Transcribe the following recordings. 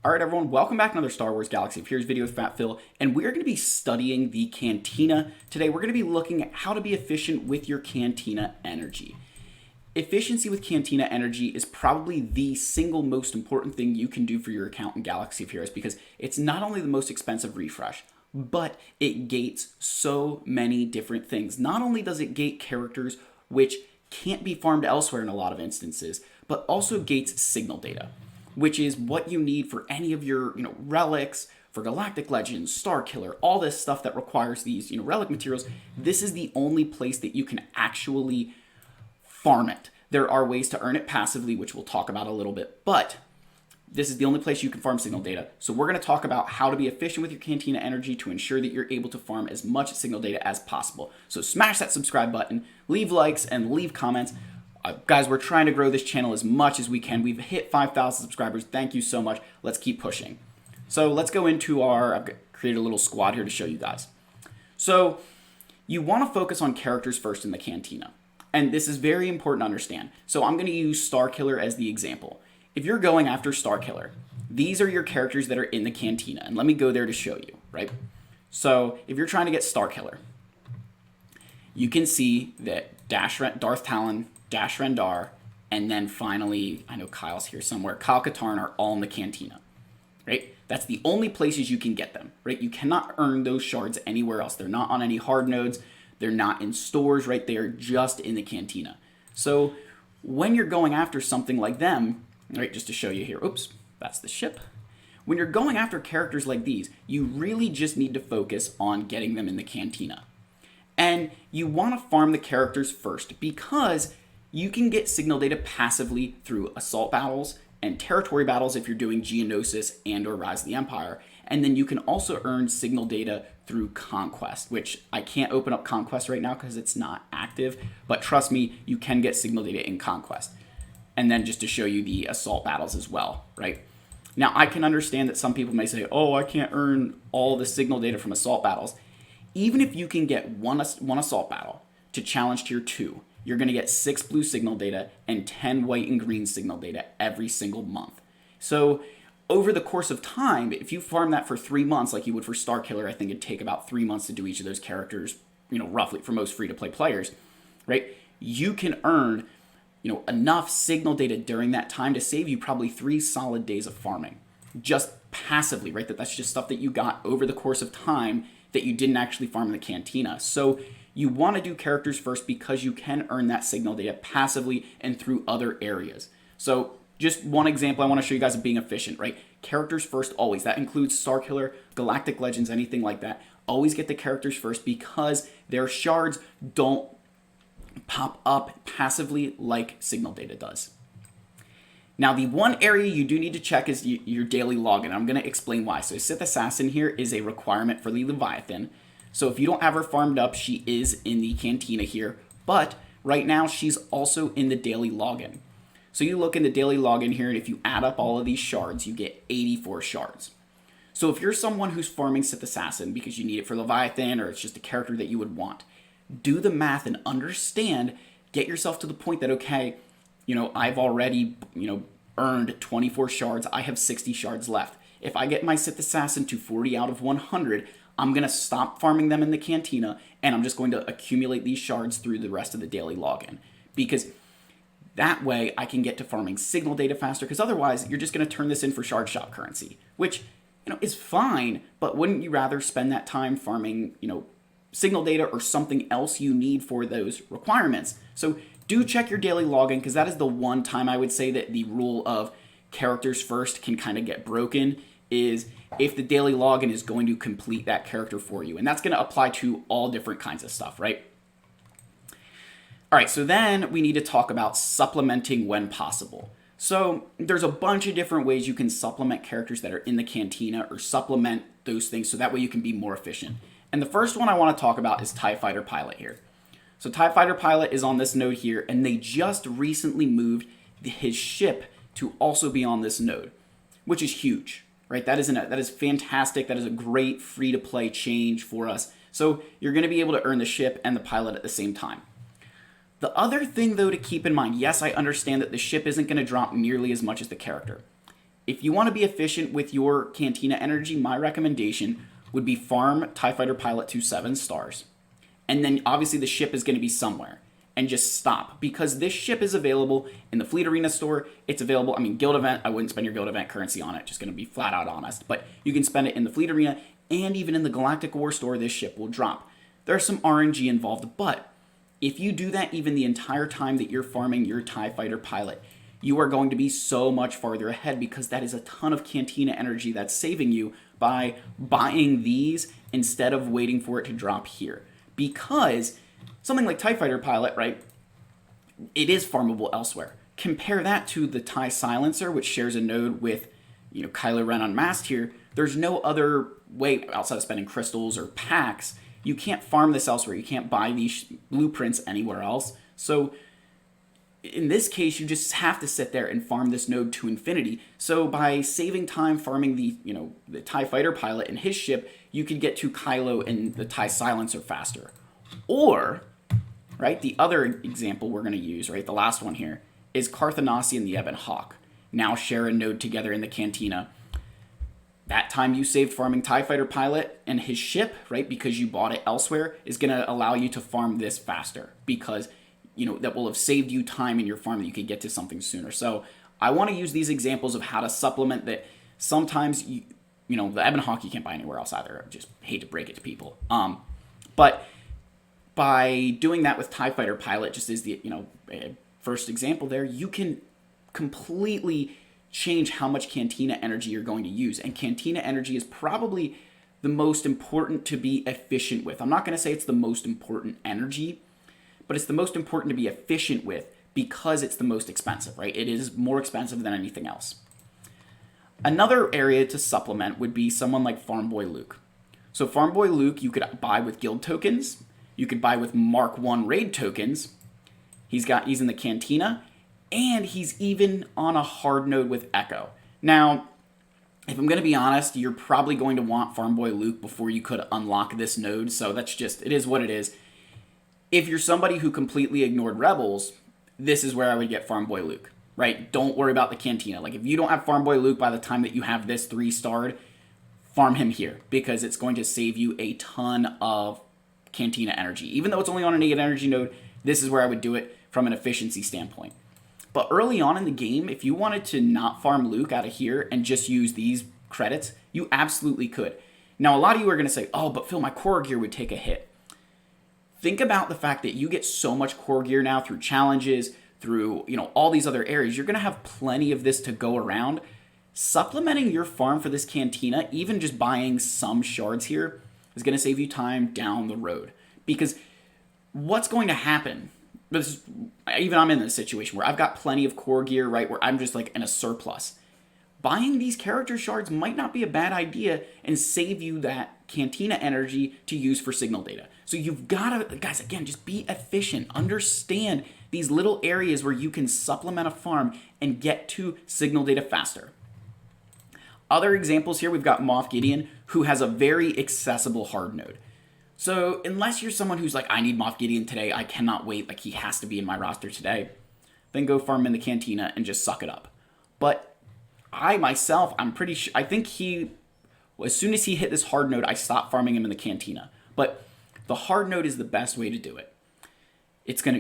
Alright everyone, welcome back to another Star Wars Galaxy of Heroes video with Fat Phil, and we are going to be studying the Cantina. Today we're going to be looking at how to be efficient with your Cantina energy. Efficiency with Cantina energy is probably the single most important thing you can do for your account in Galaxy of Heroes because it's not only the most expensive refresh, but it gates so many different things. Not only does it gate characters which can't be farmed elsewhere in a lot of instances, but also gates signal data, which is what you need for any of your, relics, for Galactic Legends, Star Killer, all this stuff that requires these, relic materials. This is the only place that you can actually farm it. There are ways to earn it passively, which we'll talk about a little bit, but this is the only place you can farm signal data. So we're going to talk about how to be efficient with your Cantina energy to ensure that you're able to farm as much signal data as possible. So smash that subscribe button, leave likes, and leave comments. Guys, we're trying to grow this channel as much as we can. We've hit 5,000 subscribers. Thank you so much. Let's keep pushing. So let's go into I've created a little squad here to show you guys. So you want to focus on characters first in the Cantina. And this is very important to understand. So I'm going to use Star Killer as the example. If you're going after Star Killer, these are your characters that are in the Cantina. And let me go there to show you, right? So if you're trying to get Star Killer, you can see that Darth Talon, Dash Rendar, and then finally, I know Kyle's here somewhere, Kyle Katarn are all in the Cantina, right? That's the only places you can get them, right? You cannot earn those shards anywhere else. They're not on any hard nodes. They're not in stores, right? They are just in the Cantina. So when you're going after something like them, right, just to show you here, oops, that's the ship. When you're going after characters like these, you really just need to focus on getting them in the Cantina. And you want to farm the characters first because you can get signal data passively through assault battles and territory battles if you're doing Geonosis and or Rise of the Empire. And then you can also earn signal data through Conquest, which I can't open up Conquest right now because it's not active. But trust me, you can get signal data in Conquest. And then just to show you the assault battles as well, right? Now, I can understand that some people may say, oh, I can't earn all the signal data from assault battles. Even if you can get one assault battle to challenge tier 2, you're going to get 6 blue signal data and 10 white and green signal data every single month. So over the course of time, if you farm that for 3 months like you would for Star Killer, I think it'd take about 3 months to do each of those characters, roughly for most free-to-play players, right? You can earn, enough signal data during that time to save you probably 3 solid days of farming. Just passively, right? That's just stuff that you got over the course of time that you didn't actually farm in the Cantina. So you want to do characters first because you can earn that signal data passively and through other areas. So just one example I want to show you guys of being efficient, right? Characters first always. That includes Star Killer, Galactic Legends, anything like that. Always get the characters first because their shards don't pop up passively like signal data does. Now, the one area you do need to check is your daily login. I'm going to explain why. So Sith Assassin here is a requirement for the Leviathan. So if you don't have her farmed up, she is in the Cantina here. But right now, she's also in the daily login. So you look in the daily login here, and if you add up all of these shards, you get 84 shards. So if you're someone who's farming Sith Assassin because you need it for Leviathan or it's just a character that you would want, do the math and understand, get yourself to the point that, okay, I've already, earned 24 shards. I have 60 shards left. If I get my Sith Assassin to 40 out of 100, I'm going to stop farming them in the Cantina, and I'm just going to accumulate these shards through the rest of the daily login. Because that way, I can get to farming signal data faster, because otherwise, you're just going to turn this in for shard shop currency, which, is fine, but wouldn't you rather spend that time farming, signal data or something else you need for those requirements? So do check your daily login, because that is the one time I would say that the rule of characters first can kind of get broken, is if the daily login is going to complete that character for you. And that's going to apply to all different kinds of stuff, right? All right, so then we need to talk about supplementing when possible. So there's a bunch of different ways you can supplement characters that are in the Cantina or supplement those things so that way you can be more efficient. And the first one I want to talk about is TIE Fighter Pilot here. So TIE Fighter Pilot is on this node here, and they just recently moved his ship to also be on this node, which is huge, right? That is fantastic. That is a great free-to-play change for us. So you're going to be able to earn the ship and the pilot at the same time. The other thing, though, to keep in mind, yes, I understand that the ship isn't going to drop nearly as much as the character. if you want to be efficient with your Cantina energy, my recommendation would be farm TIE Fighter Pilot to 7 stars. And then obviously the ship is going to be somewhere. And just stop. Because this ship is available in the Fleet Arena store. It's available, I mean, Guild Event, I wouldn't spend your Guild Event currency on it. Just going to be flat out honest. But you can spend it in the Fleet Arena, and even in the Galactic War store, this ship will drop. There's some RNG involved, but if you do that even the entire time that you're farming your TIE Fighter Pilot, you are going to be so much farther ahead, because that is a ton of Cantina energy that's saving you by buying these instead of waiting for it to drop here. Because something like TIE Fighter Pilot, right, it is farmable elsewhere. Compare that to the TIE Silencer, which shares a node with, Kylo Ren Unmasked here. There's no other way outside of spending crystals or packs. You can't farm this elsewhere. You can't buy these blueprints anywhere else. So in this case, you just have to sit there and farm this node to infinity. So by saving time farming the TIE Fighter Pilot and his ship, you could get to Kylo and the TIE Silencer faster. Or, right, the other example we're going to use, right, the last one here, is Carthanasi and the Ebon Hawk. Now share a node together in the Cantina. That time you saved farming TIE Fighter Pilot and his ship, right, because you bought it elsewhere, is going to allow you to farm this faster, because that will have saved you time in your farm that you could get to something sooner. So I want to use these examples of how to supplement that. Sometimes, the Ebon Hawk you can't buy anywhere else either. I just hate to break it to people. But by doing that with TIE Fighter Pilot, just as the first example there, you can completely change how much Cantina energy you're going to use. And Cantina energy is probably the most important to be efficient with. I'm not going to say it's the most important energy, but it's the most important to be efficient with, because it's the most expensive, right? It is more expensive than anything else. Another area to supplement would be someone like Farm Boy Luke. So Farm Boy Luke you could buy with guild tokens. You could buy with Mark 1 raid tokens. He's in the Cantina, and he's even on a hard node with Echo. Now, if I'm going to be honest, you're probably going to want Farm Boy Luke before you could unlock this node, so that's just, it is what it is. If you're somebody who completely ignored Rebels, this is where I would get Farm Boy Luke, right? Don't worry about the Cantina. Like, if you don't have Farm Boy Luke by the time that you have this 3-starred, farm him here, because it's going to save you a ton of Cantina energy. Even though it's only on a negative energy node, this is where I would do it from an efficiency standpoint. But early on in the game, if you wanted to not farm Luke out of here and just use these credits, you absolutely could. Now, a lot of you are going to say, oh, but Phil, my core gear would take a hit. Think about the fact that you get so much core gear now through challenges, through all these other areas. You're going to have plenty of this to go around. Supplementing your farm for this Cantina, even just buying some shards here, is going to save you time down the road. Because what's going to happen, even I'm in this situation where I've got plenty of core gear, right, where I'm just like in a surplus. Buying these character shards might not be a bad idea and save you that Cantina energy to use for signal data. So you've got to, guys, again, just be efficient. Understand these little areas where you can supplement a farm and get to signal data faster. Other examples here, we've got Moff Gideon, who has a very accessible hard node. So unless you're someone who's like, I need Moff Gideon today, I cannot wait, like he has to be in my roster today, then go farm in the Cantina and just suck it up. But I myself, I'm pretty sure, I think as soon as he hit this hard node, I stopped farming him in the Cantina. But the hard node is the best way to do it.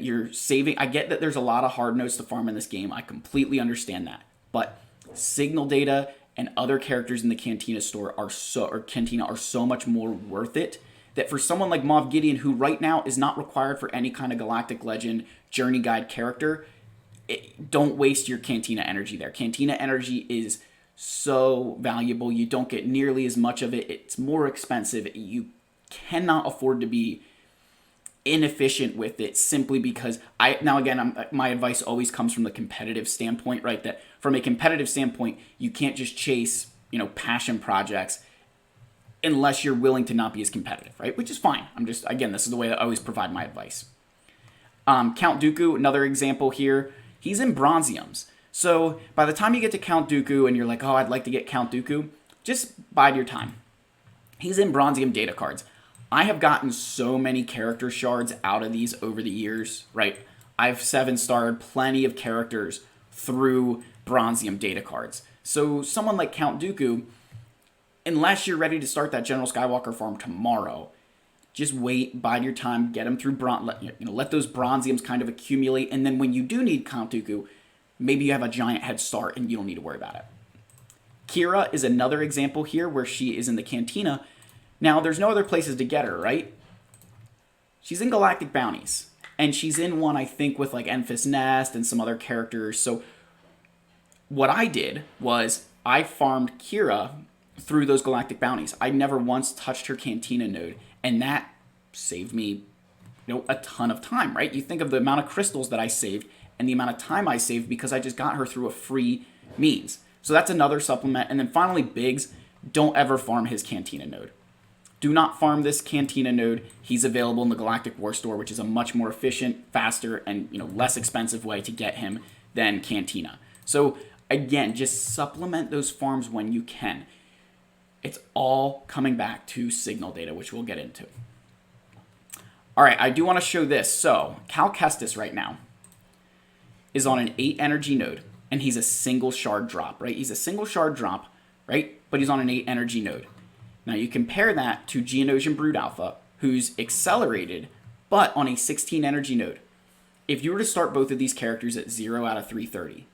You're saving, I get that there's a lot of hard nodes to farm in this game, I completely understand that. But signal data and other characters in the Cantina store are so much more worth it, that for someone like Moff Gideon, who right now is not required for any kind of Galactic Legend Journey Guide character, don't waste your Cantina energy there. Cantina energy is so valuable. You don't get nearly as much of it. It's more expensive. You cannot afford to be inefficient with it simply because my advice always comes from the competitive standpoint, right? That from a competitive standpoint, you can't just chase, passion projects unless you're willing to not be as competitive, right? Which is fine. This is the way I always provide my advice. Count Dooku, another example here. He's in Bronziums. So by the time you get to Count Dooku and you're like, oh, I'd like to get Count Dooku, just bide your time. He's in Bronzium data cards. I have gotten so many character shards out of these over the years, right? I've 7-starred plenty of characters through Bronzium data cards. So someone like Count Dooku, unless you're ready to start that General Skywalker farm tomorrow, just wait, bide your time, get them through let those bronziums kind of accumulate, and then when you do need Count Dooku, maybe you have a giant head start and you don't need to worry about it. Kira is another example here where she is in the Cantina. Now, there's no other places to get her, right? She's in Galactic Bounties, and she's in one, I think, with like Enfys Nest and some other characters. So what I did was I farmed Kira through those Galactic Bounties. I never once touched her Cantina node, and that saved me, a ton of time, right? You think of the amount of crystals that I saved and the amount of time I saved because I just got her through a free means. So that's another supplement. And then finally, Biggs, don't ever farm his Cantina node. Do not farm this Cantina node. He's available in the Galactic War Store, which is a much more efficient, faster, and less expensive way to get him than Cantina. So again, just supplement those farms when you can. It's all coming back to signal data, which we'll get into. All right, I do want to show this. So Cal Kestis right now is on an 8 energy node, and he's a single shard drop, right? He's a single shard drop, right? But he's on an 8 energy node. Now you compare that to Geonosian Brood Alpha, who's accelerated, but on a 16 energy node. If you were to start both of these characters at 0 out of 330,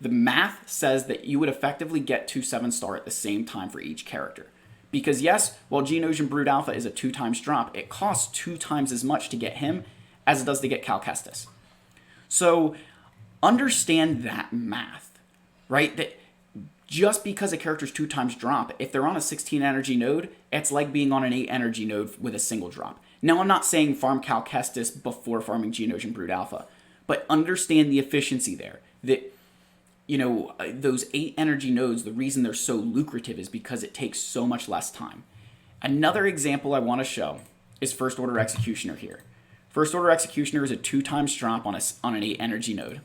the math says that you would effectively get 2 7-star at the same time for each character. Because yes, while Geonosian Brood Alpha is a 2 times drop, it costs 2 times as much to get him as it does to get Cal Kestis. So understand that math, right? That just because a character's 2 times drop, if they're on a 16 energy node, it's like being on an 8 energy node with a single drop. Now, I'm not saying farm Cal Kestis before farming Geonosian Brood Alpha, but understand the efficiency there. That, those 8 energy nodes, the reason they're so lucrative is because it takes so much less time. Another example I want to show is First Order Executioner here. First Order Executioner is a 2 times drop on an 8 energy node.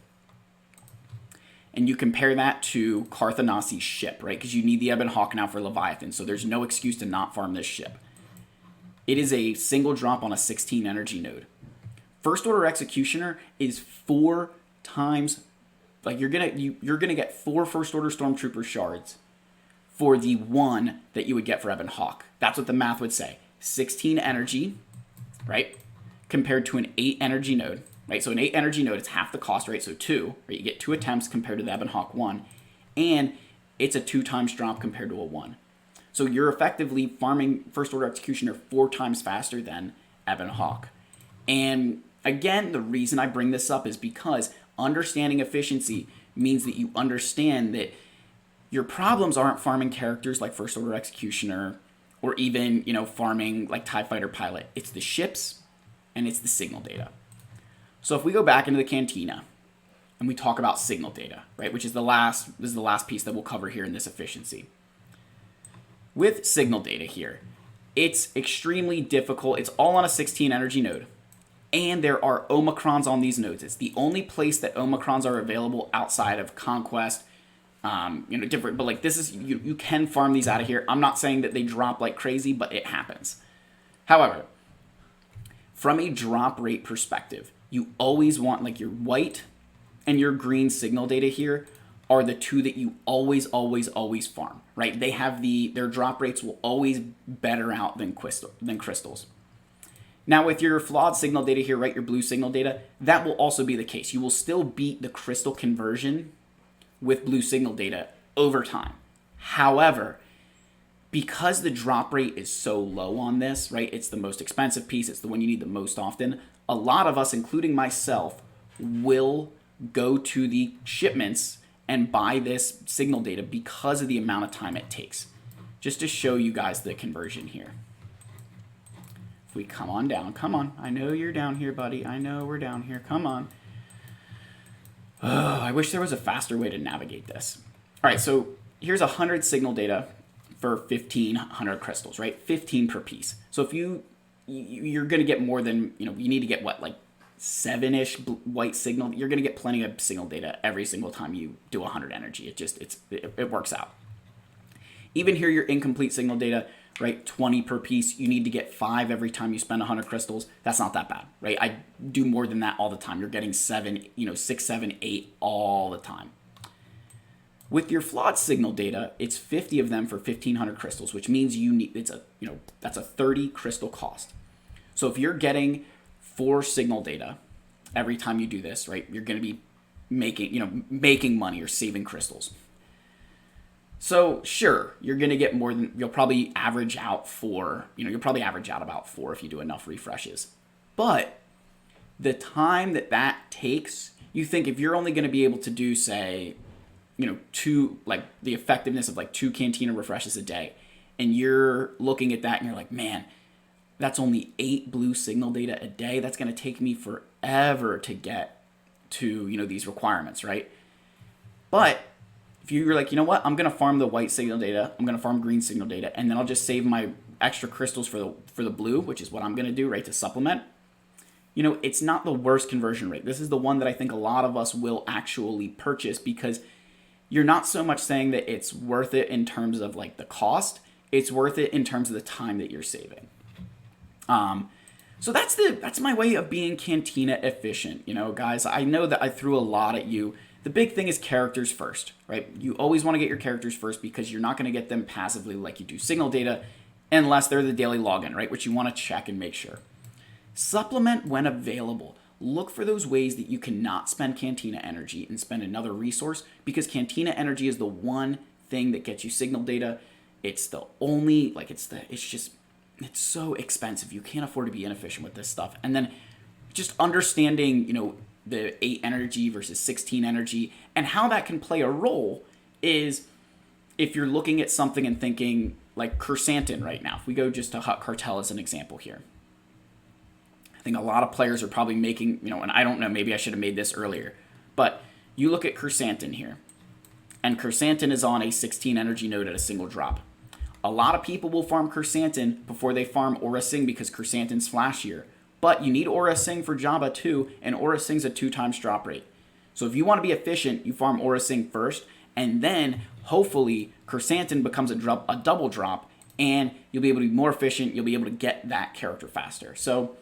And you compare that to Carthanasi's ship, right? Because you need the Ebon Hawk now for Leviathan, so there's no excuse to not farm this ship. It is a single drop on a 16 energy node. First Order Executioner is 4 times, like you're gonna get 4 First Order Stormtrooper shards for the 1 that you would get for Ebon Hawk. That's what the math would say. 16 energy, right? Compared to an 8 energy node. Right, so an 8 energy node, it's half the cost, right? So 2, right? You get 2 attempts compared to the Ebon Hawk 1, and it's a 2 times drop compared to a 1. So you're effectively farming First Order Executioner 4 times faster than Ebon Hawk. And again, the reason I bring this up is because understanding efficiency means that you understand that your problems aren't farming characters like First Order Executioner or even, farming like TIE Fighter Pilot. It's the ships and it's the signal data. So if we go back into the Cantina and we talk about signal data, right, which is the last piece that we'll cover here in this efficiency. With signal data here, it's extremely difficult. It's all on a 16 energy node, and there are Omicrons on these nodes. It's the only place that Omicrons are available outside of Conquest. Different, but like this is you can farm these out of here. I'm not saying that they drop like crazy, but it happens. However, from a drop rate perspective, you always want, like, your white and your green signal data here are the 2 that you always farm, right? They have their drop rates will always better out than crystals. Now with your flawed signal data here, right, your blue signal data, that will also be the case. You will still beat the crystal conversion with blue signal data over time. However, because the drop rate is so low on this, right, it's the most expensive piece, it's the one you need the most often, a lot of us, including myself, will go to the shipments and buy this signal data because of the amount of time it takes. Just to show you guys the conversion here. If we come on down, come on. I know you're down here, buddy. I know we're down here. Come on. Oh, I wish there was a faster way to navigate this. All right, so here's 100 signal data for 1,500 crystals, right? 15 per piece. So if you're going to get more than, you need to get what, like 7-ish white signal. You're going to get plenty of signal data every single time you do 100 energy. It works out. Even here, your incomplete signal data, right? 20 per piece. You need to get 5 every time you spend 100 crystals. That's not that bad, right? I do more than that all the time. You're getting 6, 7, 8 all the time. With your flawed signal data, it's 50 of them for 1,500 crystals, which means you need that's a 30 crystal cost. So if you're getting 4 signal data every time you do this, right, you're going to be making money or saving crystals. So sure, you're going to get more than you'll probably average out 4. You'll probably average out about 4 if you do enough refreshes. But the time that takes, you think if you're only going to be able to do, say, 2, like the effectiveness of like 2 Cantina refreshes a day, and you're looking at that and you're like, man, that's only 8 blue signal data a day. That's going to take me forever to get to, these requirements, right? But if you're like, you know what, I'm going to farm the white signal data, I'm going to farm green signal data, and then I'll just save my extra crystals for the blue, which is what I'm going to do, right, to supplement. It's not the worst conversion rate. This is the one that I think a lot of us will actually purchase, because you're not so much saying that it's worth it in terms of like the cost, it's worth it in terms of the time that you're saving. So that's my way of being Cantina efficient. Guys, I know that I threw a lot at you. The big thing is characters first, right? You always want to get your characters first, because you're not going to get them passively like you do signal data unless they're the daily login, right? Which you want to check and make sure. Supplement when available. Look for those ways that you cannot spend Cantina energy and spend another resource, because Cantina energy is the one thing that gets you signal data. It's the only, it's so expensive. You can't afford to be inefficient with this stuff. And then just understanding, the 8 energy versus 16 energy and how that can play a role is if you're looking at something and thinking like Chrysanthemum right now. If we go just to Hut Cartel as an example here. I think a lot of players are probably making, and I don't know, maybe I should have made this earlier, but you look at Chrysanthemum here, and Chrysanthemum is on a 16 energy node at a single drop. A lot of people will farm Chrysanthemum before they farm Aura Sing, because Chrysanthemum's flashier. But you need Aura Sing for Jabba too, and Aura Sing's a 2 times drop rate. So if you want to be efficient, you farm Aura Sing first, and then hopefully Chrysanthemum becomes a double drop, and you'll be able to be more efficient, you'll be able to get that character faster. So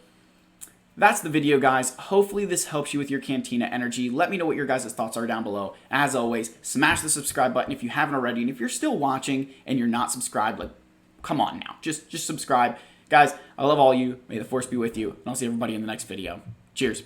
that's the video, guys. Hopefully this helps you with your Cantina energy. Let me know what your guys' thoughts are down below. As always, smash the subscribe button if you haven't already. And if you're still watching and you're not subscribed, come on now. Just subscribe. Guys, I love all you. May the force be with you. And I'll see everybody in the next video. Cheers.